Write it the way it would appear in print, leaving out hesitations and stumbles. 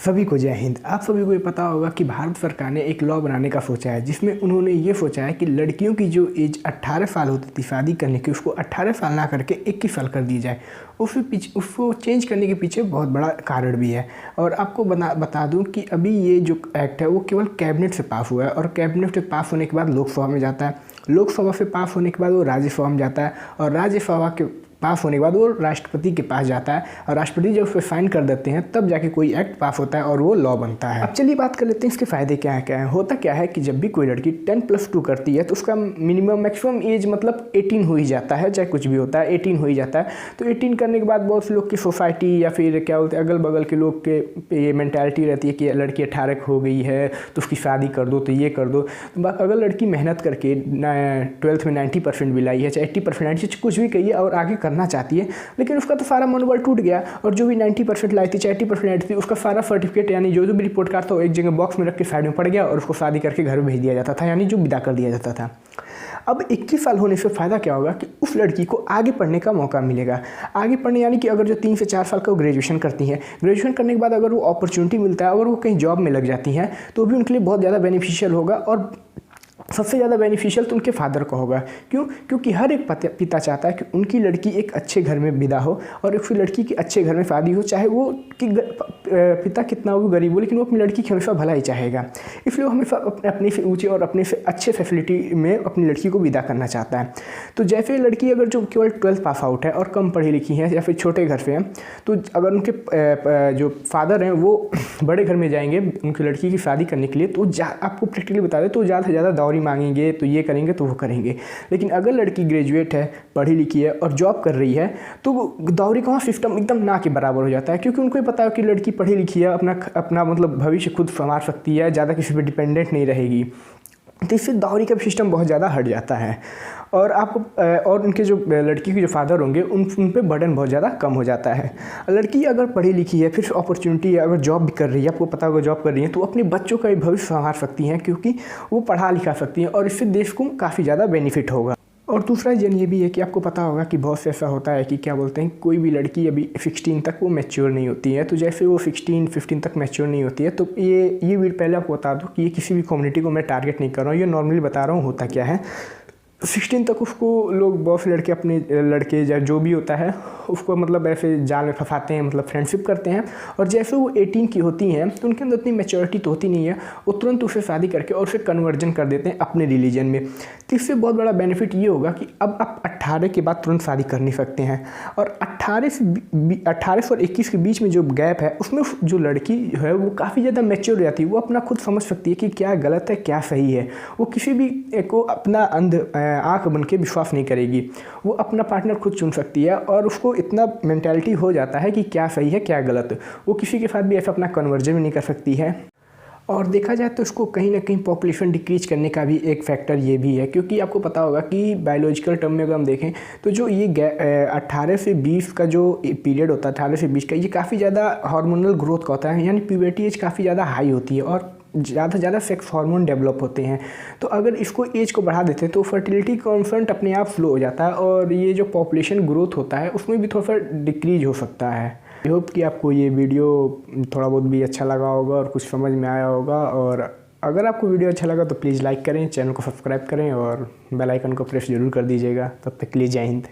सभी को जय हिंद। आप सभी को ये पता होगा कि भारत सरकार ने एक लॉ बनाने का सोचा है, जिसमें उन्होंने ये सोचा है कि लड़कियों की जो एज 18 साल होती थी शादी करने की, उसको 18 साल ना करके 21 साल कर दी जाए। उसको चेंज करने के पीछे बहुत बड़ा कारण भी है। और आपको बता दूं कि अभी ये जो एक्ट है वो केवल कैबिनेट से पास हुआ है, और कैबिनेट से पास होने के बाद लोकसभा में जाता है, लोकसभा से पास होने के बाद वो राज्यसभा में जाता है, और राज्यसभा के पास होने के बाद वो राष्ट्रपति के पास जाता है, और राष्ट्रपति जब उस पर साइन कर देते हैं तब जाके कोई एक्ट पास होता है और वो लॉ बनता है। अब चलिए बात कर लेते हैं इसके फ़ायदे क्या है। होता क्या है कि जब भी कोई लड़की 10+2 करती है तो उसका मैक्सिमम एज मतलब 18 हो ही जाता है, चाहे कुछ भी होता है 18 हो ही जाता है। तो 18 करने के बाद बहुत से लोग की सोसाइटी या फिर क्या बोलते हैं अगल बगल के लोग के ये मैंटेलिटी रहती है कि लड़की 18 हो गई है तो उसकी शादी कर दो, तो ये कर दो। अगर लड़की मेहनत करके 12th में 90% भी लाई है, चाहे 80% 90 कुछ भी कहिए, और आगे करना चाहती है, लेकिन उसका तो सारा मनोबल टूट गया, और जो भी 90% लाई थी, चाहे 80% लाई थी, उसका सारा सर्टिफिकेट यानी जो भी रिपोर्ट कार्ड था वो एक जगह बॉक्स में रख के साइड में पड़ गया, और उसको शादी करके घर में भेज दिया जाता था, यानी जो विदा कर दिया जाता था। अब 21 साल होने से फ़ायदा क्या होगा कि उस लड़की को आगे पढ़ने का मौका मिलेगा। आगे पढ़ने यानी कि अगर जो 3 से 4 साल का वो ग्रेजुएशन करती हैं, ग्रेजुएशन करने के बाद अगर वो अपॉर्चुनिटी मिलता है, अगर वो कहीं जॉब में लग जाती हैं, तो भी उनके लिए बहुत ज़्यादा बेनिफिशियल होगा। और सबसे ज़्यादा बेनिफिशियल तो उनके फादर को होगा। क्यों? क्योंकि हर एक पिता चाहता है कि उनकी लड़की एक अच्छे घर में विदा हो, और उस लड़की की अच्छे घर में शादी हो, चाहे वो कि पिता कितना भी गरीब हो, लेकिन वो अपनी लड़की की हमेशा भला ही चाहेगा। इसलिए वो हमेशा अपने से ऊँचे और अपने से अच्छे फैसिलिटी में अपनी लड़की को विदा करना चाहता है। तो जैसे लड़की अगर जो केवल 12th पास आउट है और कम पढ़ी लिखी हैं या फिर छोटे घर से हैं, तो अगर उनके जो फादर हैं वो बड़े घर में जाएंगे उनकी लड़की की शादी करने के लिए, तो आपको प्रैक्टिकली बता दें तो ज़्यादा से ज़्यादा दौरी मांगेंगे, तो ये करेंगे तो वो करेंगे। लेकिन अगर लड़की ग्रेजुएट है, पढ़ी लिखी है और जॉब कर रही है, तो दौरी का सिस्टम एकदम ना के बराबर हो जाता है, क्योंकि उनको ये पता है कि लड़की पढ़ी लिखी है, अपना मतलब भविष्य खुद संवार सकती है, ज़्यादा किसी पर डिपेंडेंट नहीं रहेगी। तो इससे दौरी का सिस्टम बहुत ज़्यादा हट जाता है, और आपको और उनके जो लड़की के जो फादर होंगे उन पे बर्डन बहुत ज़्यादा कम हो जाता है। लड़की अगर पढ़ी लिखी है, फिर अपॉर्चुनिटी है, अगर जॉब भी कर रही है, आपको पता होगा जॉब कर रही है, तो अपने बच्चों का भी भविष्य संभाल सकती हैं, क्योंकि वो पढ़ा लिखा सकती हैं, और इससे देश को काफ़ी ज़्यादा बेनिफिट होगा। और दूसरा रीज़न ये भी है कि आपको पता होगा कि बहुत से ऐसा होता है कि क्या बोलते हैं, कोई भी लड़की अभी 16 तक वो मैच्योर नहीं होती है। तो जैसे वो 16-15 तक मैच्योर नहीं होती है, तो ये वीडियो पहले आपको बता दूं कि ये किसी भी कम्युनिटी को मैं टारगेट नहीं कर रहा हूँ, ये नॉर्मली बता रहा हूँ होता क्या है। 16 तक उसको लोग बहुत से लड़के अपने लड़के या जो भी होता है उसको मतलब ऐसे जाल में फंसाते हैं, मतलब फ्रेंडशिप करते हैं, और जैसे वो 18 की होती हैं तो उनके अंदर उतनी मैच्योरिटी तो होती नहीं है, वो तुरंत उसे शादी करके और उसे कन्वर्जन कर देते हैं अपने रिलीजन में। तो इससे बहुत बड़ा बेनिफिट ये होगा कि अब आप 18 के बाद तुरंत शादी कर नहीं सकते हैं, और 18 और 21 के बीच में जो गैप है उसमें जो लड़की है वो काफ़ी ज़्यादा मैच्योर हो जाती है, वो अपना खुद समझ सकती है कि क्या गलत है क्या सही है। वो किसी भी को अपना आँख बन के विश्वास नहीं करेगी, वो अपना पार्टनर खुद चुन सकती है, और उसको इतना मेंटालिटी हो जाता है कि क्या सही है क्या गलत। वो किसी के साथ भी ऐसा अपना कन्वर्जन भी नहीं कर सकती है। और देखा जाए तो इसको कहीं ना कहीं पॉपुलेशन डिक्रीज करने का भी एक फैक्टर ये भी है, क्योंकि आपको पता होगा कि बायोलॉजिकल टर्म में अगर हम देखें तो जो ये 18 से 20 का जो पीरियड होता है, 18 से 20 का, ये काफ़ी ज़्यादा हार्मोनल ग्रोथ का होता है, यानी प्यूबर्टी एज काफ़ी ज़्यादा हाई होती है, और ज़्यादा से ज़्यादा सेक्स हार्मोन डेवलप होते हैं। तो अगर इसको एज को बढ़ा देते हैं तो फर्टिलिटी कॉन्सेंट अपने आप स्लो हो जाता है, और ये जो पॉपुलेशन ग्रोथ होता है उसमें भी थोड़ा सा डिक्रीज हो सकता है। आई होप कि आपको ये वीडियो थोड़ा बहुत भी अच्छा लगा होगा और कुछ समझ में आया होगा, और अगर आपको वीडियो अच्छा लगा तो प्लीज़ लाइक करें, चैनल को सब्सक्राइब करें, और बेल आइकन को प्रेस जरूर कर दीजिएगा। तब तक के लिए जय हिंद।